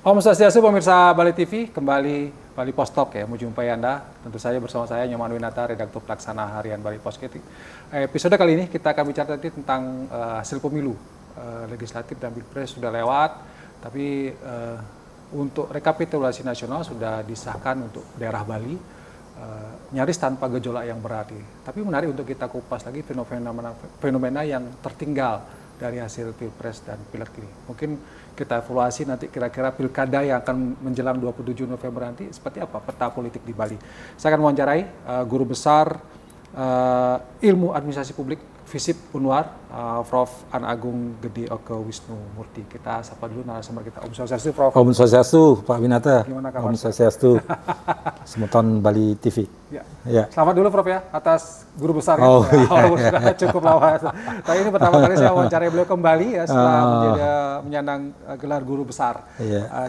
Om Swastiastu pemirsa Bali TV, kembali Bali Post Talk ya, menjumpai Anda. Tentu saja bersama saya Nyoman Winata, redaktur pelaksana harian Bali Post. Episode kali ini kita akan bicara tentang hasil pemilu legislatif dan pilpres sudah lewat, tapi untuk rekapitulasi nasional sudah disahkan untuk daerah Bali, nyaris tanpa gejolak yang berarti. Tapi menarik untuk kita kupas lagi fenomena yang tertinggal dari hasil pilpres dan pileg ini. Mungkin kita evaluasi nanti kira-kira pilkada yang akan menjelang 27 November nanti seperti apa peta politik di Bali. Saya akan mewawancarai Guru Besar Ilmu Administrasi Publik FISIP Unwar, Prof. An Agung Gede Oke Wisnu Murti. Kita sapa dulu narasumber kita. Om Swastiastu, Prof. Om Swastiastu, Pak Winata. Gimana kabar? Om Swastiastu, Semeton Bali TV. Ya. Selamat dulu, Prof ya, atas Guru Besar. Oh, ya. Iya. Sudah cukup lama. Tapi ini pertama kali saya wawancarai beliau kembali ya setelah menyandang gelar Guru Besar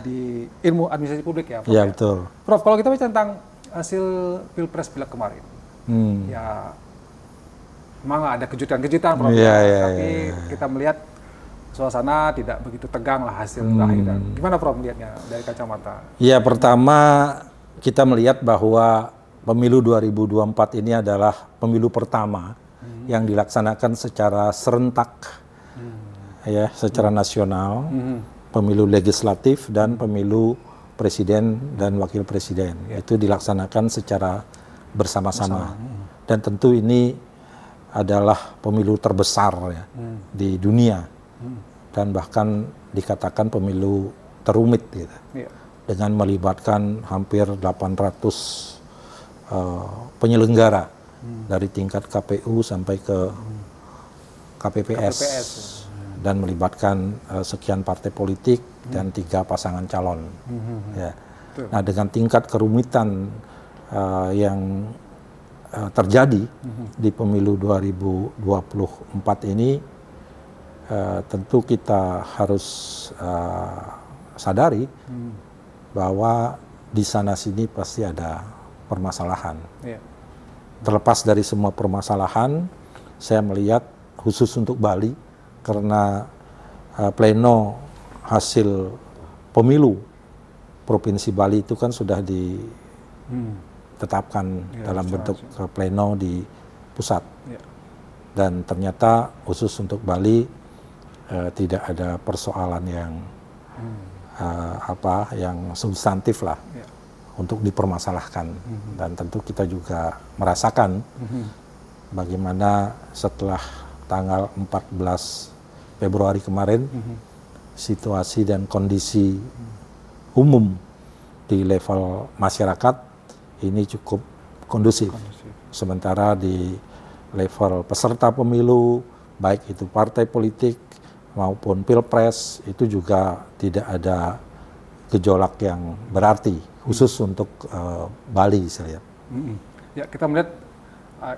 di Ilmu Administrasi Publik ya, Prof. Iya, betul. Prof, kalau kita bicara tentang hasil pilpres pileg kemarin, ya memang ada kejutan-kejutan, Prof. Tapi kita melihat suasana tidak begitu tegang lah hasil akhirnya. Gimana, Prof, melihatnya dari kacamata? Ya, pertama kita melihat bahwa pemilu 2024 ini adalah pemilu pertama yang dilaksanakan secara serentak, ya, secara nasional, pemilu legislatif dan pemilu presiden dan wakil presiden. Itu dilaksanakan secara bersama-sama. Dan tentu ini adalah pemilu terbesar ya, di dunia, dan bahkan dikatakan pemilu terumit gitu, dengan melibatkan hampir 800 penyelenggara dari tingkat KPU sampai ke KPPS. Dan melibatkan sekian partai politik dan 3 pasangan calon. Ya. Nah, dengan tingkat kerumitan yang terjadi di pemilu 2024 ini, tentu kita harus sadari bahwa di sana sini pasti ada permasalahan. Terlepas dari semua permasalahan, saya melihat khusus untuk Bali, karena pleno hasil pemilu Provinsi Bali itu kan sudah ditetapkan dalam bentuk pleno di pusat. Dan ternyata khusus untuk Bali tidak ada persoalan yang yang substantif lah untuk dipermasalahkan. Dan tentu kita juga merasakan bagaimana setelah tanggal 14 Februari kemarin situasi dan kondisi umum di level masyarakat ini cukup kondusif. Sementara di level peserta pemilu, baik itu partai politik maupun pilpres, itu juga tidak ada gejolak yang berarti, khusus untuk Bali saya lihat. Ya, kita melihat,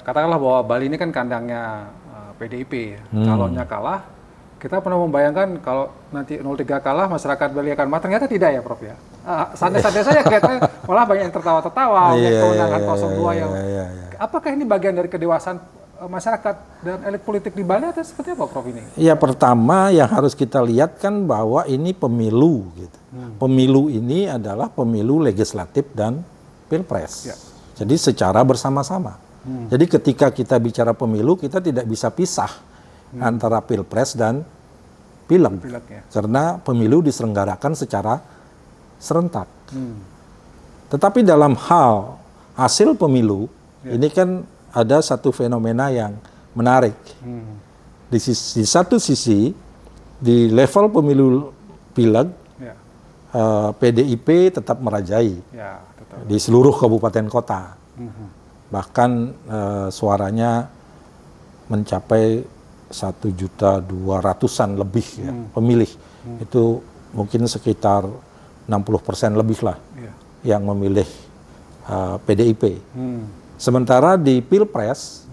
katakanlah bahwa Bali ini kan kandangnya PDIP, calonnya kalah. Kita pernah membayangkan kalau nanti 03 kalah, masyarakat Bali akan marah. Ternyata tidak ya, Prof ya. Santai-santai saja kelihatannya, malah banyak yang tertawa-tertawa, kewenangan 02 yang... Apakah ini bagian dari kedewasaan masyarakat dan elit politik di Bali atau seperti apa, Prof ini? Ya, pertama yang harus kita lihat kan bahwa ini pemilu gitu. Pemilu ini adalah pemilu legislatif dan pilpres. Jadi secara bersama-sama. Jadi ketika kita bicara pemilu, kita tidak bisa pisah antara pilpres dan pileg, karena pemilu diselenggarakan secara serentak. Tetapi dalam hal hasil pemilu, ini kan ada satu fenomena yang menarik. Di satu sisi, di level pemilu pileg, PDIP tetap merajai di seluruh kabupaten kota. Bahkan suaranya mencapai 1.200.000-an lebih ya, pemilih. Itu mungkin sekitar 60% lebih lah yang memilih PDIP. Sementara di Pilpres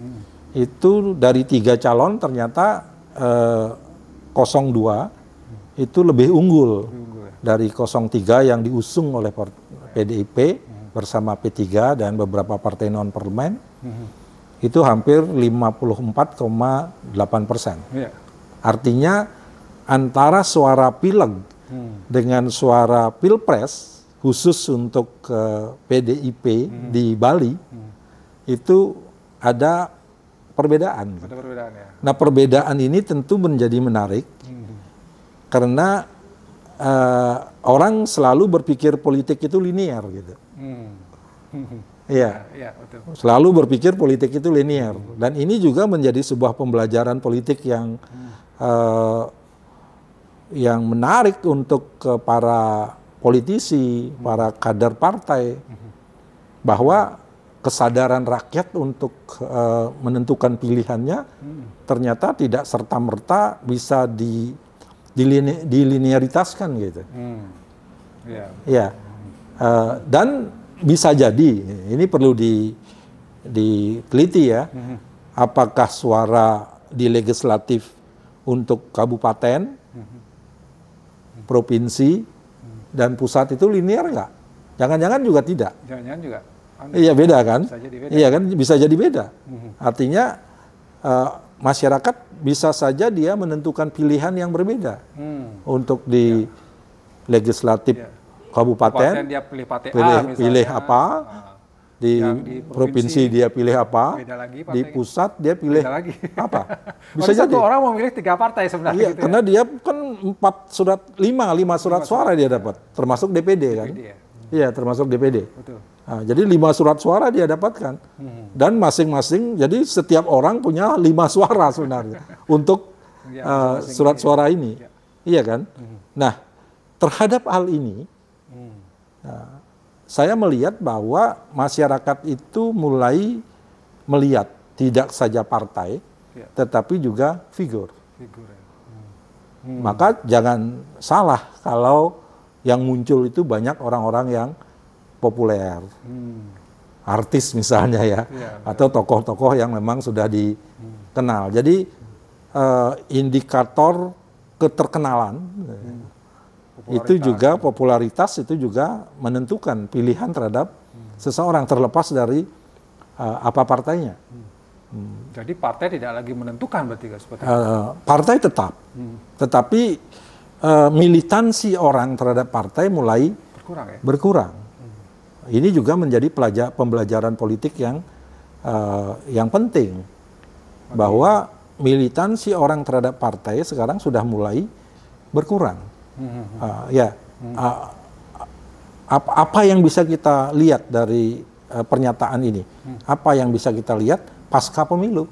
itu dari 3 calon ternyata 02 itu lebih unggul dari 03 yang diusung oleh PDIP bersama P3 dan beberapa partai non-parlemen. Itu hampir 54,8%. Artinya antara suara pileg dengan suara pilpres khusus untuk PDIP di Bali itu ada perbedaan. Ada perbedaan ya. Nah, perbedaan ini tentu menjadi menarik karena orang selalu berpikir politik itu linear gitu. Iya, ya, betul. selalu berpikir politik itu linear, dan ini juga menjadi sebuah pembelajaran politik yang menarik untuk para politisi, para kader partai, bahwa kesadaran rakyat untuk menentukan pilihannya ternyata tidak serta-merta bisa dilinearitaskan gitu. Ya, dan bisa jadi, ini perlu diteliti ya, apakah suara di legislatif untuk kabupaten, provinsi, dan pusat itu linear nggak? Jangan-jangan juga tidak. Jangan-jangan juga. Iya, beda kan? Bisa jadi beda. Iya kan, bisa jadi beda. Artinya masyarakat bisa saja dia menentukan pilihan yang berbeda untuk di legislatif kabupaten dia pilih partai pilih apa, di provinsi dia pilih apa, lagi, di pusat dia pilih lagi. apa. Bisa jadi. Satu orang memilih 3 partai sebenarnya. Iya, gitu karena dia kan 5 surat suara dia dapat, termasuk DPD kan. ya. Iya, termasuk DPD. Betul. Nah, jadi 5 surat suara dia dapatkan. Dan masing-masing, jadi setiap orang punya 5 suara sebenarnya untuk surat suara ini. Iya kan? Nah, terhadap hal ini, saya melihat bahwa masyarakat itu mulai melihat tidak saja partai, tetapi juga figur. Maka jangan salah kalau yang muncul itu banyak orang-orang yang populer, artis misalnya ya, atau tokoh-tokoh yang memang sudah dikenal. Jadi indikator keterkenalan itu juga popularitas itu juga menentukan pilihan terhadap seseorang terlepas dari apa partainya. Jadi partai tidak lagi menentukan berarti seperti partai tetap, tetapi militansi orang terhadap partai mulai berkurang. Ini juga menjadi pembelajaran politik yang penting, bahwa militansi orang terhadap partai sekarang sudah mulai berkurang. Apa yang bisa kita lihat dari pernyataan ini? Apa yang bisa kita lihat pasca pemilu?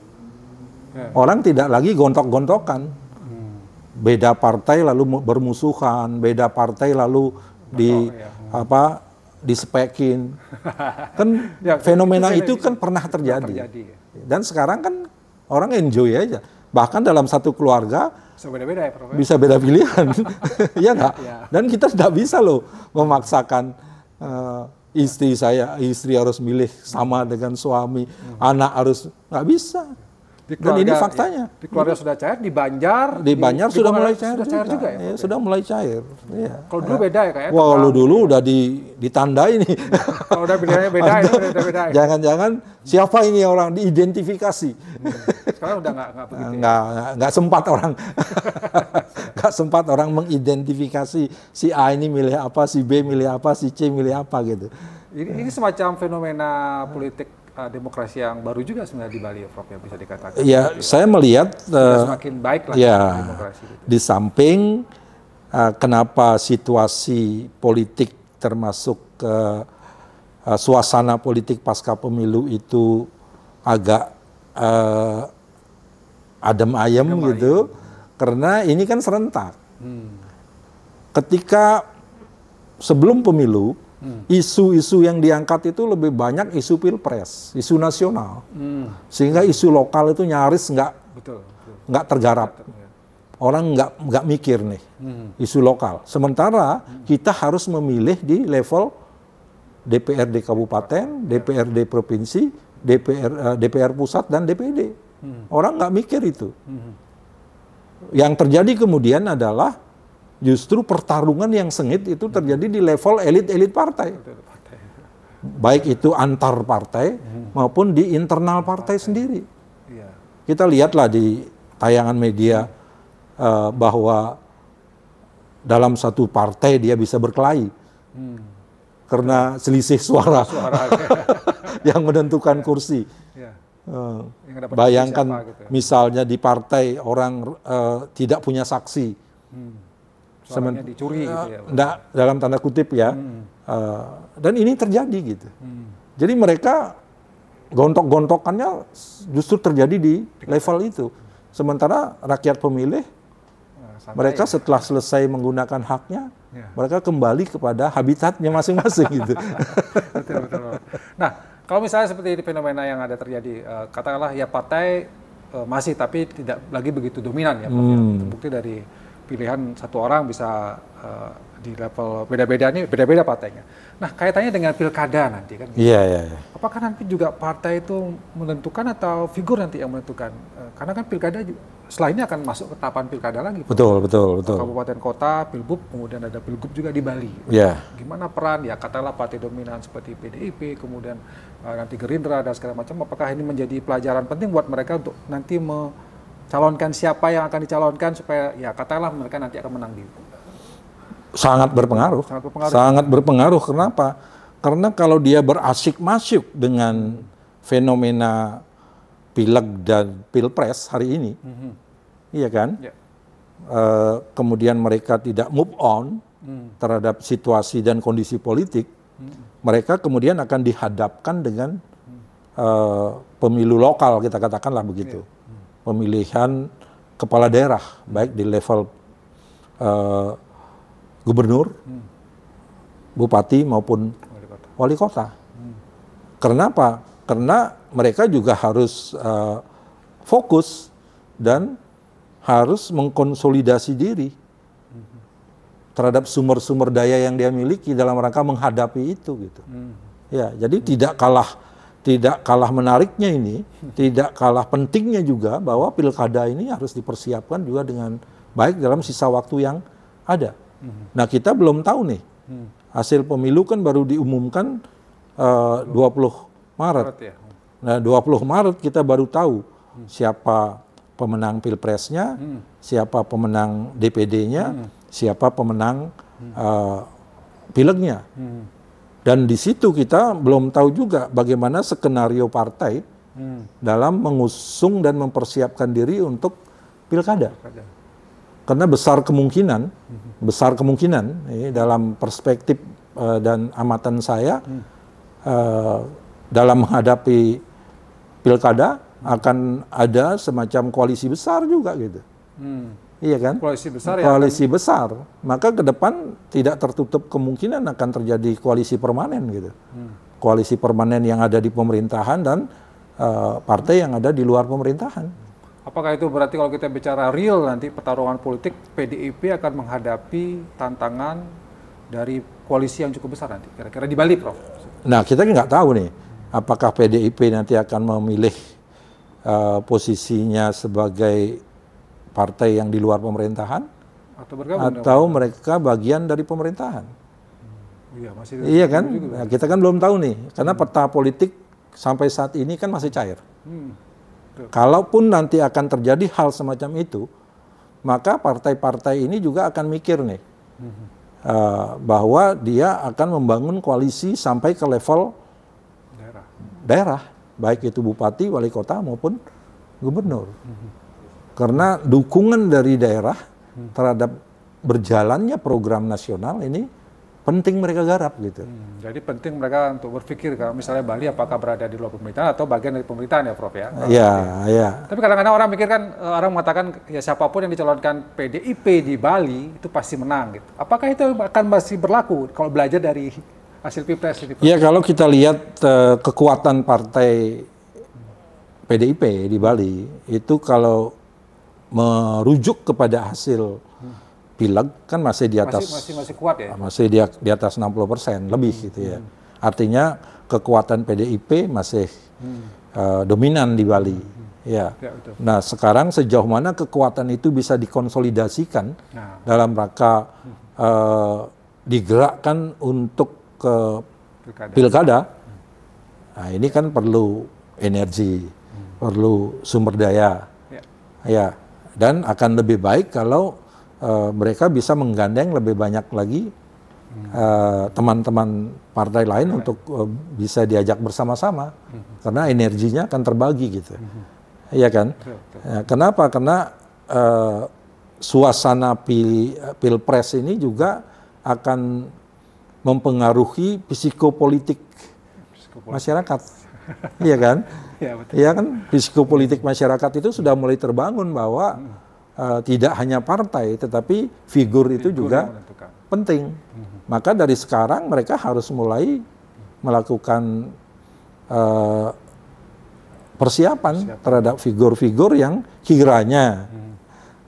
Orang tidak lagi gontok-gontokan. Beda partai lalu bermusuhan, beda partai lalu disepekin. Kan fenomena itu kan pernah terjadi. Dan sekarang kan orang enjoy aja. Bahkan dalam satu keluarga bisa beda pilihan. Iya nggak? Dan kita tidak bisa loh memaksakan istri harus milih sama dengan suami, anak harus, nggak bisa. Dan ini faktanya. Di keluarga sudah cair, di Banjar sudah mulai cair juga ya? Sudah mulai cair. Ya. Kalau dulu beda ya kayaknya? Wah, kalau dulu udah ditandai nih. Kalau udah pilihannya beda, itu udah beda. Jangan-jangan siapa ini orang diidentifikasi. Sekarang udah nggak begitu. Nggak sempat orang, nggak sempat orang mengidentifikasi si A ini milih apa, si B milih apa, si C milih apa gitu. Ini semacam fenomena politik demokrasi yang baru juga sebenarnya di Bali ya, Prof, ya, bisa dikatakan. Ya, saya melihat semakin baik lah demokrasi. Gitu. Di samping kenapa situasi politik termasuk suasana politik pasca pemilu itu agak adem ayem gitu, karena ini kan serentak. Ketika sebelum pemilu, isu-isu yang diangkat itu lebih banyak isu pilpres, isu nasional, sehingga isu lokal itu nyaris nggak tergarap. Orang nggak mikir nih isu lokal. Sementara kita harus memilih di level DPRD kabupaten, DPRD provinsi, DPR pusat dan DPD. Orang nggak mikir itu. Yang terjadi kemudian adalah justru pertarungan yang sengit itu terjadi di level elit-elit partai. Baik itu antar partai maupun di internal partai sendiri. Kita lihatlah di tayangan media bahwa dalam satu partai dia bisa berkelahi karena selisih suara, yang menentukan kursi. Ya. Bayangkan siapa, gitu ya. misalnya di partai orang tidak punya saksi, Suaranya dicuri gitu ya. enggak, dalam tanda kutip ya, dan ini terjadi gitu. Jadi mereka gontok-gontokannya justru terjadi di level itu. Sementara rakyat pemilih, mereka setelah selesai menggunakan haknya, mereka kembali kepada habitatnya masing-masing gitu. Betul. Nah, kalau misalnya seperti ini fenomena yang ada terjadi, katakanlah ya partai masih tapi tidak lagi begitu dominan ya, Prof. Terbukti dari pilihan satu orang bisa di level beda-beda partainya. Nah, kaitannya dengan pilkada nanti kan? Iya. Apakah nanti juga partai itu menentukan atau figur nanti yang menentukan? Karena kan pilkada setelah ini akan masuk ke tahapan pilkada lagi. Betul. Kabupaten kota, pilbub, kemudian ada pilgub juga di Bali. Iya. Gimana peran ya katakanlah partai dominan seperti PDIP, kemudian nanti Gerindra dan segala macam. Apakah ini menjadi pelajaran penting buat mereka untuk nanti calonkan siapa yang akan dicalonkan supaya ya katakanlah mereka nanti akan menang di Sangat berpengaruh. Sangat berpengaruh. Kenapa? Karena kalau dia berasik-masuk dengan fenomena pileg dan pilpres hari ini, iya kan? Ya. Kemudian mereka tidak move on terhadap situasi dan kondisi politik, mereka kemudian akan dihadapkan dengan pemilu lokal, kita katakanlah begitu. Pemilihan kepala daerah, baik di level gubernur, bupati maupun wali kota. Kenapa? Karena mereka juga harus fokus dan harus mengkonsolidasi diri terhadap sumber-sumber daya yang dia miliki dalam rangka menghadapi itu gitu. Ya, jadi tidak kalah menariknya ini, tidak kalah pentingnya juga bahwa pilkada ini harus dipersiapkan juga dengan baik dalam sisa waktu yang ada. Nah, kita belum tahu nih. Hasil pemilu kan baru diumumkan 20 Maret. Ya. Nah, 20 Maret kita baru tahu siapa pemenang pilpresnya, siapa pemenang DPD-nya, siapa pemenang pilegnya. Dan di situ kita belum tahu juga bagaimana skenario partai dalam mengusung dan mempersiapkan diri untuk pilkada. Karena besar kemungkinan dalam perspektif dan amatan saya dalam menghadapi pilkada akan ada semacam koalisi besar juga gitu. Iya kan? Koalisi besar ya. Koalisi besar. Maka ke depan tidak tertutup kemungkinan akan terjadi koalisi permanen gitu. Koalisi permanen yang ada di pemerintahan dan partai yang ada di luar pemerintahan. Apakah itu berarti kalau kita bicara real nanti pertarungan politik, PDIP akan menghadapi tantangan dari koalisi yang cukup besar nanti, kira-kira di Bali, Prof? Nah, kita nggak tahu nih, apakah PDIP nanti akan memilih posisinya sebagai partai yang di luar pemerintahan, atau mereka bagian dari pemerintahan. Iya kan? Nah, kita kan belum tahu nih, karena peta politik sampai saat ini kan masih cair. Kalaupun nanti akan terjadi hal semacam itu, maka partai-partai ini juga akan mikir nih, bahwa dia akan membangun koalisi sampai ke level daerah, baik itu bupati, wali kota maupun gubernur. Karena dukungan dari daerah terhadap berjalannya program nasional ini penting mereka garap gitu. Jadi penting mereka untuk berpikir kalau misalnya Bali apakah berada di luar pemerintahan atau bagian dari pemerintahan ya, Prof ya. Iya. Tapi kadang-kadang orang mikir kan, orang mengatakan ya siapapun yang dicalonkan PDIP di Bali itu pasti menang gitu. Apakah itu akan masih berlaku kalau belajar dari hasil Pilpres ini? Iya, kalau kita lihat kekuatan partai PDIP di Bali itu kalau merujuk kepada hasil pileg kan masih di atas masih kuat ya, masih di atas 60% lebih gitu ya. Artinya kekuatan PDIP masih dominan di Bali. Ya. Nah, sekarang sejauh mana kekuatan itu bisa dikonsolidasikan dalam rangka digerakkan untuk ke pilkada. Nah, ini kan perlu energi, perlu sumber daya. Ya. Dan akan lebih baik kalau mereka bisa menggandeng lebih banyak lagi teman-teman partai lain untuk bisa diajak bersama-sama, karena energinya akan terbagi gitu, iya kan? Ya, kenapa? Karena suasana pilpres ini juga akan mempengaruhi psikopolitik masyarakat, iya kan? Iya kan? Psikopolitik masyarakat itu sudah mulai terbangun bahwa tidak hanya partai, tetapi figur itu juga penting. Maka dari sekarang mereka harus mulai melakukan persiapan terhadap figur-figur yang kiranya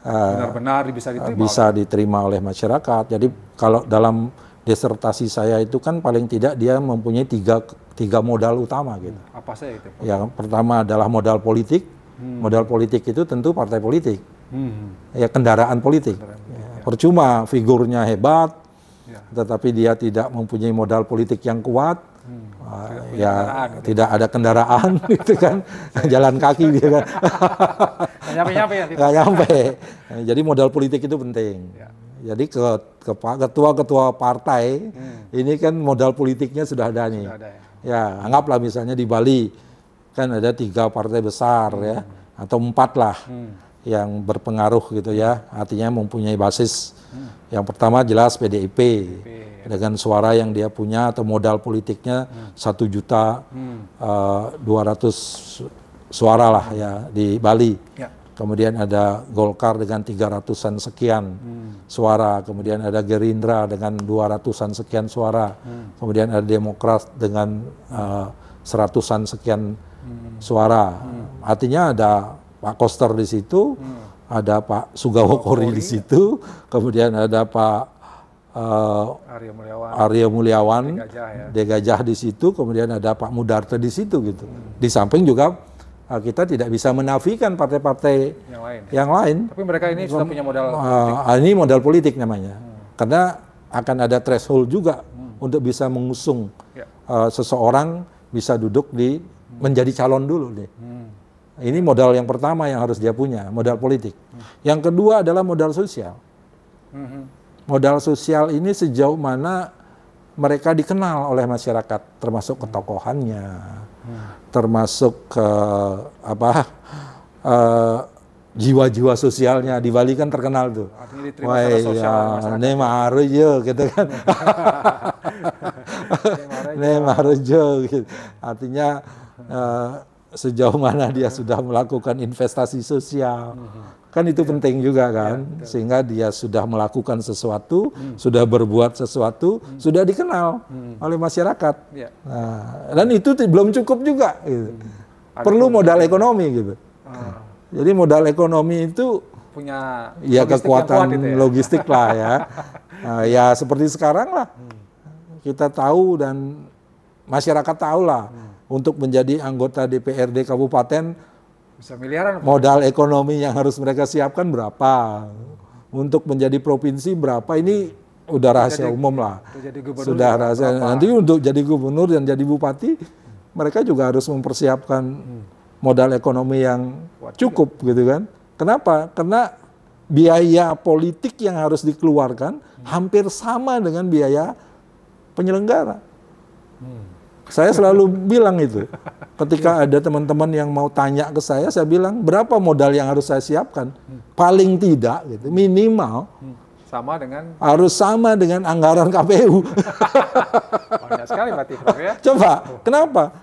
benar-benar bisa diterima oleh masyarakat. Jadi kalau dalam disertasi saya itu kan paling tidak dia mempunyai tiga modal utama gitu. Apa saja itu? Yang pertama adalah modal politik. Modal politik itu tentu partai politik. Ya, kendaraan politik. Percuma figurnya hebat, tetapi dia tidak mempunyai modal politik yang kuat, tidak ada kendaraan, gitu kan, jalan kaki dia kan, nggak nyampe. Jadi modal politik itu penting. Jadi ketua-ketua partai ini kan modal politiknya sudah ada nih. Ya, anggaplah misalnya di Bali kan ada 3 partai besar ya, atau 4 lah. Yang berpengaruh gitu ya, artinya mempunyai basis. Yang pertama jelas PDIP dengan suara yang dia punya atau modal politiknya 1.200.000 suara lah ya di Bali. Kemudian ada Golkar dengan 300-an sekian suara, kemudian ada Gerindra dengan 200-an sekian suara, kemudian ada Demokrat dengan 100-an sekian suara. Artinya ada Pak Koster di situ, ada Pak Sugawo Kori di situ, kemudian ada Pak Arya Mulyawan, Degajah di situ, kemudian ada Pak Mudarta di situ gitu. Di samping juga kita tidak bisa menafikan partai-partai yang lain. Tapi mereka ini sudah punya modal politik. Ini modal politik namanya. Karena akan ada threshold juga untuk bisa mengusung seseorang bisa duduk menjadi calon dulu nih. Ini modal yang pertama yang harus dia punya, modal politik. Yang kedua adalah modal sosial. Modal sosial ini sejauh mana mereka dikenal oleh masyarakat, termasuk ketokohannya, termasuk jiwa-jiwa sosialnya. Di Bali kan terkenal tuh. Wah, ya, Nemarujo gitu kan. Nemarujo gitu. Artinya sejauh mana dia sudah melakukan investasi sosial, kan itu penting juga kan, sehingga dia sudah melakukan sesuatu, sudah berbuat sesuatu, sudah dikenal oleh masyarakat. Nah, dan itu belum cukup juga, gitu. Perlu modal ekonomi gitu. Jadi modal ekonomi itu punya kekuatan logistik lah ya. Ya seperti sekarang lah, kita tahu dan masyarakat tahu lah. Untuk menjadi anggota DPRD kabupaten, bisa miliaran. Modal ekonomi yang harus mereka siapkan berapa? Untuk menjadi provinsi berapa? Ini udah rahasia umum lah. Sudah rahasia. Nanti untuk jadi gubernur dan jadi bupati, mereka juga harus mempersiapkan modal ekonomi yang cukup gitu kan. Kenapa? Karena biaya politik yang harus dikeluarkan hampir sama dengan biaya penyelenggara. Saya selalu bilang itu. Ketika ada teman-teman yang mau tanya ke saya bilang, berapa modal yang harus saya siapkan? Paling tidak, gitu, minimal harus sama dengan anggaran KPU. Banyak sekali berarti, ya? Coba, kenapa?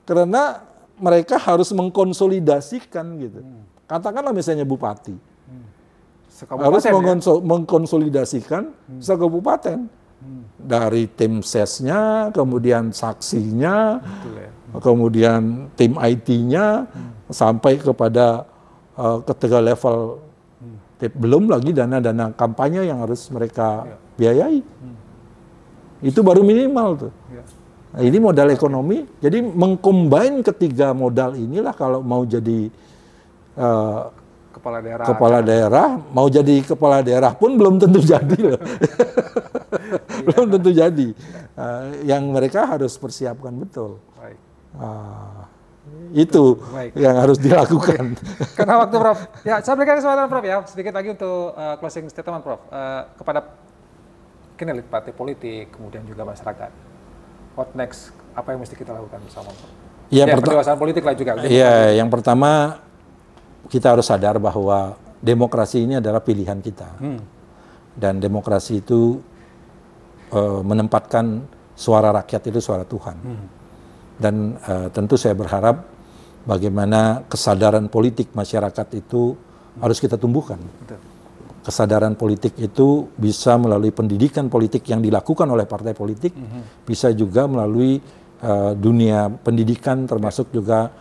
Karena mereka harus mengkonsolidasikan gitu. Katakanlah misalnya bupati. Harus mengkonsolidasikan sekabupaten. Dari tim sesnya, kemudian saksinya, kemudian tim IT-nya, sampai kepada ketiga level, belum lagi dana-dana kampanye yang harus mereka biayai. Itu baru minimal tuh. Nah, ini modal ekonomi, jadi mengcombine ketiga modal inilah kalau mau jadi kepala daerah, mau jadi kepala daerah pun belum tentu jadi loh. Belum tentu jadi. Yang mereka harus persiapkan betul. Itu yang harus dilakukan. Karena waktu Prof. Ya, saya berikan kesempatan Prof ya, sedikit lagi untuk closing statement Prof. Kepada elit partai politik, kemudian juga masyarakat. What next? Apa yang mesti kita lakukan bersama Prof? Ya, pendewasaan politik lah juga. Ya, yang pertama kita harus sadar bahwa demokrasi ini adalah pilihan kita. Dan demokrasi itu menempatkan suara rakyat itu suara Tuhan. Dan tentu saya berharap bagaimana kesadaran politik masyarakat itu harus kita tumbuhkan. Betul. Kesadaran politik itu bisa melalui pendidikan politik yang dilakukan oleh partai politik, bisa juga melalui dunia pendidikan, termasuk juga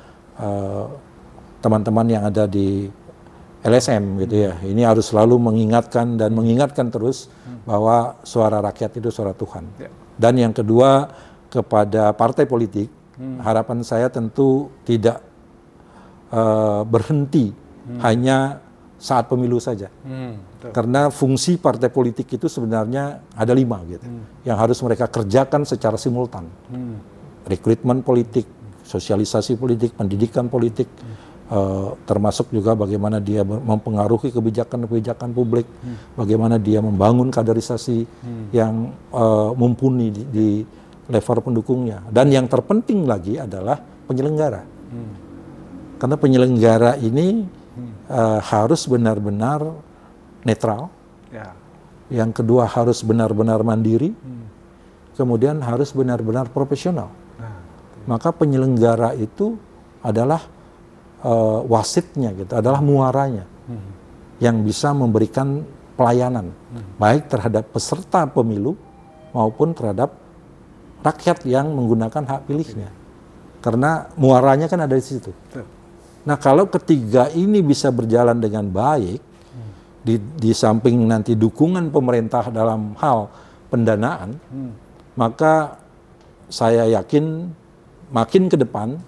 teman-teman yang ada di LSM gitu ya. Ini harus selalu mengingatkan terus bahwa suara rakyat itu suara Tuhan. Dan yang kedua, kepada partai politik, harapan saya tentu tidak berhenti hanya saat pemilu saja. Karena fungsi partai politik itu sebenarnya ada 5 gitu, yang harus mereka kerjakan secara simultan. Rekrutmen politik, sosialisasi politik, pendidikan politik, termasuk juga bagaimana dia mempengaruhi kebijakan-kebijakan publik, bagaimana dia membangun kaderisasi yang mumpuni di level pendukungnya. Dan yang terpenting lagi adalah penyelenggara. Karena penyelenggara ini harus benar-benar netral. Ya. Yang kedua harus benar-benar mandiri. Kemudian harus benar-benar profesional. Maka penyelenggara itu adalah wasitnya gitu, adalah muaranya yang bisa memberikan pelayanan baik terhadap peserta pemilu maupun terhadap rakyat yang menggunakan hak pilihnya. Karena muaranya kan ada di situ. Nah, kalau ketiga ini bisa berjalan dengan baik, di samping nanti dukungan pemerintah dalam hal pendanaan, maka saya yakin makin ke depan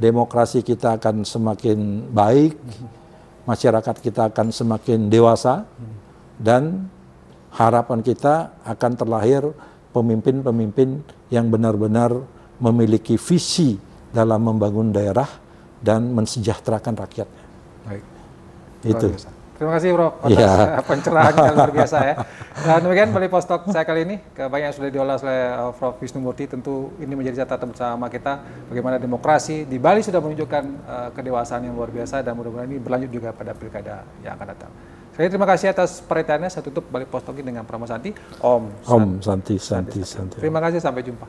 demokrasi kita akan semakin baik, masyarakat kita akan semakin dewasa, dan harapan kita akan terlahir pemimpin-pemimpin yang benar-benar memiliki visi dalam membangun daerah dan mensejahterakan rakyatnya. Baik. Itu. Terima kasih Prof atas pencerahan yang luar biasa ya. Dan demikian Bali Post Talk saya kali ini, banyak yang sudah diolah oleh Prof Wisnu Murty. Tentu ini menjadi catatan bersama kita bagaimana demokrasi di Bali sudah menunjukkan kedewasaan yang luar biasa, dan mudah-mudahan ini berlanjut juga pada pilkada yang akan datang. Sekali terima kasih atas perhatiannya. Saya tutup Bali Post Talk dengan Pramono Santi. Om Santi. Santi. Terima kasih, sampai jumpa.